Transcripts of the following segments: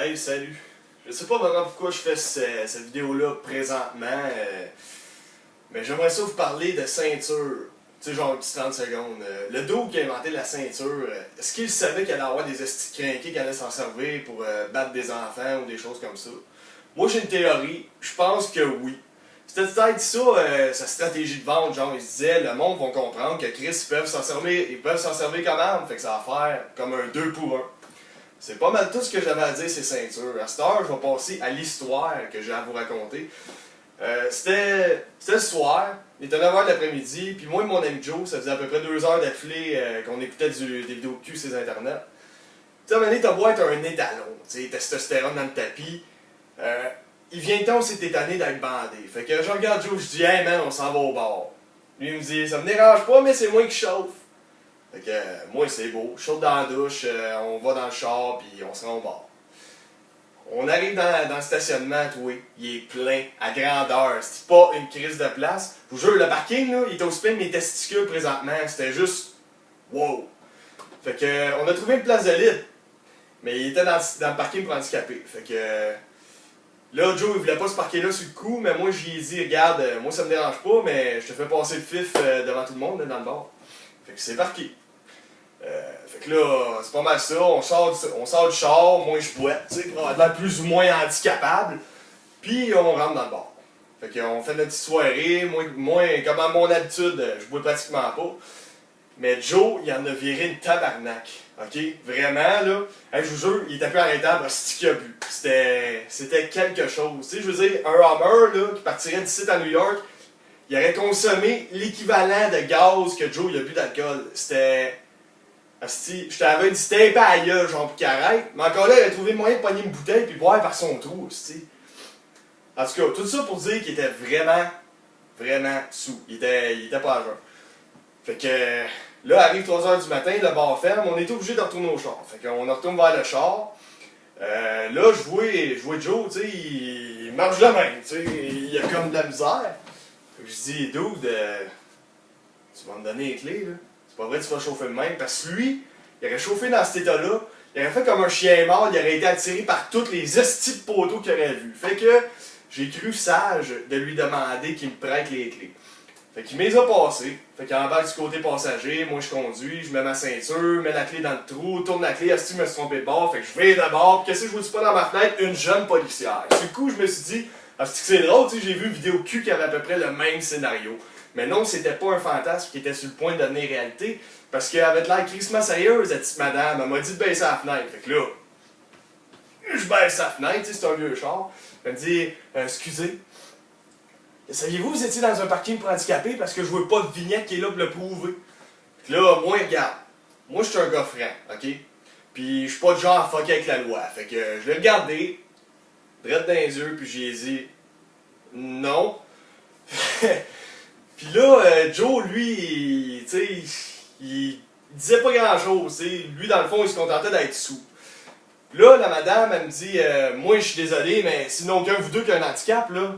Hey, salut! Je sais pas vraiment pourquoi je fais cette vidéo-là présentement, mais j'aimerais ça vous parler de ceinture. Tu sais, genre un petit 30 secondes. Le dos qui a inventé la ceinture, est-ce qu'il savait qu'il allait avoir des estis crinqués qui allaient s'en servir pour battre des enfants ou des choses comme ça? Moi, j'ai une théorie. Je pense que oui. C'était peut-être ça, sa stratégie de vente. Genre, il se disait, le monde va comprendre que Chris, ils peuvent s'en servir comme arme. Fait que ça va faire comme un 2 pour 1. C'est pas mal tout ce que j'avais à dire, ces ceintures. À cette heure, je vais passer à l'histoire que j'ai à vous raconter. C'était le soir, il était 9h de l'après-midi, puis moi et mon ami Joe, ça faisait à peu près 2 heures d'affilée qu'on écoutait des vidéos de cul sur Internet. Tu sais, à un moment donné, t'as beau être un étalon, tu sais, testostérone dans le tapis. Il vient temps où c'est étonné d'être bandé. Fait que je regarde Joe, je dis, hey man, on s'en va au bar. Lui, il me dit, ça me dérange pas, mais c'est moi qui chauffe. Fait que moi, c'est beau. Je saute dans la douche, on va dans le char, puis on se rend au bar. On arrive dans le stationnement, toi, il est plein, à grandeur. C'est pas une crise de place. Je vous jure, le parking, là, il est aussi plein de mes testicules présentement. C'était juste, wow. Fait que, on a trouvé une place de libre. Mais il était dans le parking pour handicapés. Fait que, là, Joe, il voulait pas se parquer là sur le coup, mais moi, j'y ai dit, regarde, moi, ça me dérange pas, mais je te fais passer le fif devant tout le monde, là, dans le bar. Fait que c'est parqué. Fait que là, c'est pas mal ça, on sort du char, moi je boite, tu sais, pour avoir l'air plus ou moins handicapable, puis on rentre dans le bar. Fait qu'on fait notre petite soirée, moi comme à mon habitude, je bois pratiquement pas. Mais Joe, il en a viré une tabarnak, ok? Vraiment, là, hey, je vous jure, il était plus arrêtable, c'est qu'il a bu. C'était quelque chose, tu sais, je veux dire, un Hummer, là, qui partirait d'ici à New York, il aurait consommé l'équivalent de gaz que Joe il a bu d'alcool. C'était... Je t'avais dit tape à la gueule, genre pour qu'il arrête. Mais encore là, il a trouvé le moyen de pogner une bouteille puis boire par son trou, c'ti. En tout cas, tout ça pour dire qu'il était vraiment, vraiment sous. Il était pas à jeun. Fait que là, arrive 3h du matin, le bar ferme, on est obligé de retourner au char. Fait qu'on retourne vers le char. Là, je vois Joe, tu sais, il marche de même, tu sais, il a comme de la misère. Fait que je dis, dude, tu vas me donner les clés, là. C'est pas vrai que tu vas chauffer le même, parce que lui, il aurait chauffé dans cet état-là, il aurait fait comme un chien mort, il aurait été attiré par toutes les estis de poteaux qu'il aurait vus. Fait que j'ai cru sage de lui demander qu'il me prête les clés. Fait qu'il me les a passées. Fait qu'il embarque du côté passager, moi je conduis, je mets ma ceinture, mets la clé dans le trou, tourne la clé, Asti me suis trompé de bord, fait que je vais d'abord, puis qu'est-ce que je vois pas dans ma fenêtre? Une jeune policière. Du coup, je me suis dit, Asti que c'est drôle, tu sais, j'ai vu une vidéo cul qui avait à peu près le même scénario. Mais non, c'était pas un fantasme qui était sur le point de devenir réalité, parce qu'elle avait de l'air crissement sérieuse, la petite madame. Elle m'a dit de baisser la fenêtre. Fait que là, je baisse la fenêtre, c'est un vieux char. Elle me dit, excusez, saviez-vous vous étiez dans un parking pour handicapés parce que je vois pas de vignette qui est là pour le prouver. Fait que là, moi, regarde, moi je suis un gars franc, ok? Puis je suis pas de genre à fucker avec la loi. Fait que je l'ai regardé, droit dans les yeux, puis j'ai dit, non. Puis là, Joe, lui, tu sais, il disait pas grand-chose, tu sais. Lui, dans le fond, il se contentait d'être sous. Là, la madame, elle me dit, moi, je suis désolé, mais sinon aucun de vous deux qui a un handicap, là,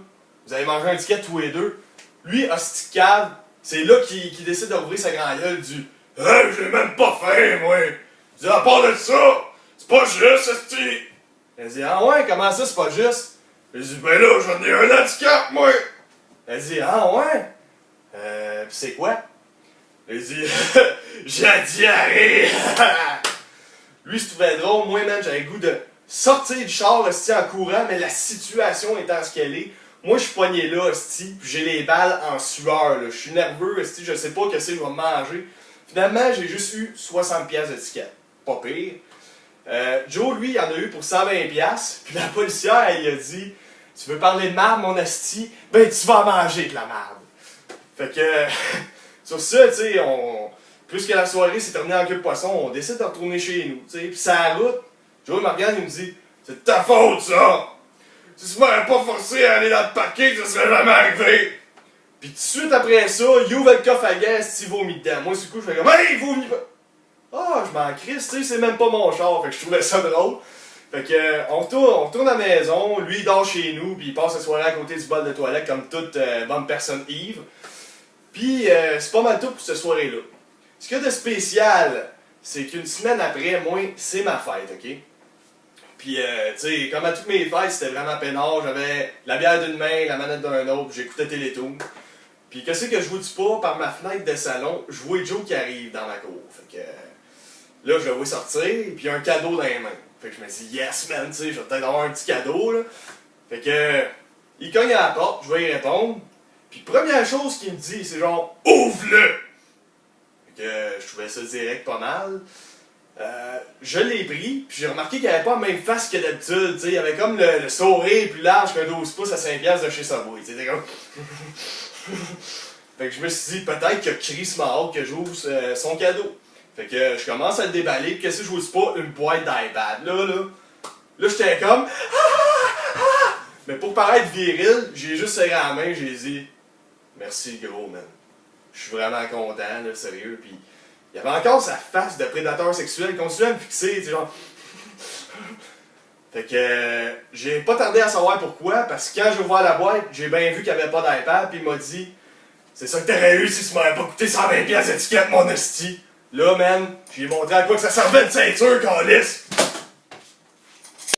vous allez manger un ticket tous les deux. Lui, hostie de cave, c'est là qu'il décide d'ouvrir sa grande gueule du « Hey, j'ai même pas faim, moi! » Il dit « À part de ça, c'est pas juste, hostie! » Elle dit « Ah ouais, comment ça, c'est pas juste? » Il dit « Ben là, j'en ai un handicap, moi! » Elle dit « Ah ouais? Pis c'est quoi? » Il dit « J'ai la diarrhée! » Lui, se trouvait drôle. Moi, man, j'avais le goût de sortir du char, hostie, en courant, mais la situation étant ce qu'elle est. Moi, je suis pogné là, hostie, puis j'ai les balles en sueur, là. Je suis nerveux, hostie, je sais pas que c'est je vais manger. Finalement, j'ai juste eu 60$ de ticket. Pas pire. Joe, lui, il en a eu pour 120$, puis la policière, elle, il a dit « Tu veux parler de marde, mon hostie? Ben, tu vas manger de la marde. » Fait que, sur ça, tu sais, plus que la soirée s'est terminée en queue de poisson, on décide de retourner chez nous, tu sais. Puis ça la route, Joe Morgan, il me dit « C'est de ta faute, ça! Si tu m'aurais pas forcé à aller dans le parking, ça serait jamais arrivé! » Puis tout de suite après ça, il ouvre le coffre à gaz, il vomit dedans. Moi, du coup, je fais comme « Hey, il vomit pas! » Ah, je m'en crisse, tu sais, c'est même pas mon char, fait que je trouvais ça drôle. Fait que, on retourne à la maison, lui il dort chez nous, puis il passe la soirée à côté du bol de toilette comme toute bonne personne ivre. Puis, c'est pas mal tout pour cette soirée-là. Ce qu'il y a de spécial, c'est qu'une semaine après, moi, c'est ma fête, ok? Puis, tu sais, comme à toutes mes fêtes, c'était vraiment peinard. J'avais la bière d'une main, la manette d'un autre, j'écoutais Télétoon. Puis, qu'est-ce que je vois du pas par ma fenêtre de salon? Je vois Joe qui arrive dans ma cour. Fait que là, je le vois sortir, puis un cadeau dans les mains. Fait que je me dis, yes, man, tu sais, je vais peut-être avoir un petit cadeau, là. Fait que, il cogne à la porte, je vais y répondre. Puis, première chose qu'il me dit, c'est genre, ouvre-le! Fait que je trouvais ça direct pas mal. Je l'ai pris, puis j'ai remarqué qu'il avait pas la même face que d'habitude, tu sais, il avait comme le sourire plus large qu'un 12 pouces à 5$ de chez Subway, tu sais, comme... Fait que je me suis dit, peut-être que Chris m'a hâte que j'ouvre son cadeau. Fait que je commence à le déballer, puis qu'est-ce que je vous dis pas? Une boîte d'iPad, là, j'étais comme... Mais pour paraître viril, j'ai juste serré la main, j'ai dit, merci gros, man. Je suis vraiment content, là, sérieux, puis... Il y avait encore sa face de prédateur sexuel, il continuait à me fixer, tu sais, genre... Fait que j'ai pas tardé à savoir pourquoi, parce que quand j'ai ouvert la boîte, j'ai bien vu qu'il n'y avait pas d'iPad, puis il m'a dit « C'est ça que t'aurais eu si tu m'avais pas coûté 120$ d'étiquette, mon esti! » Là, man, j'ai montré à quoi que ça servait de ceinture, câlisse!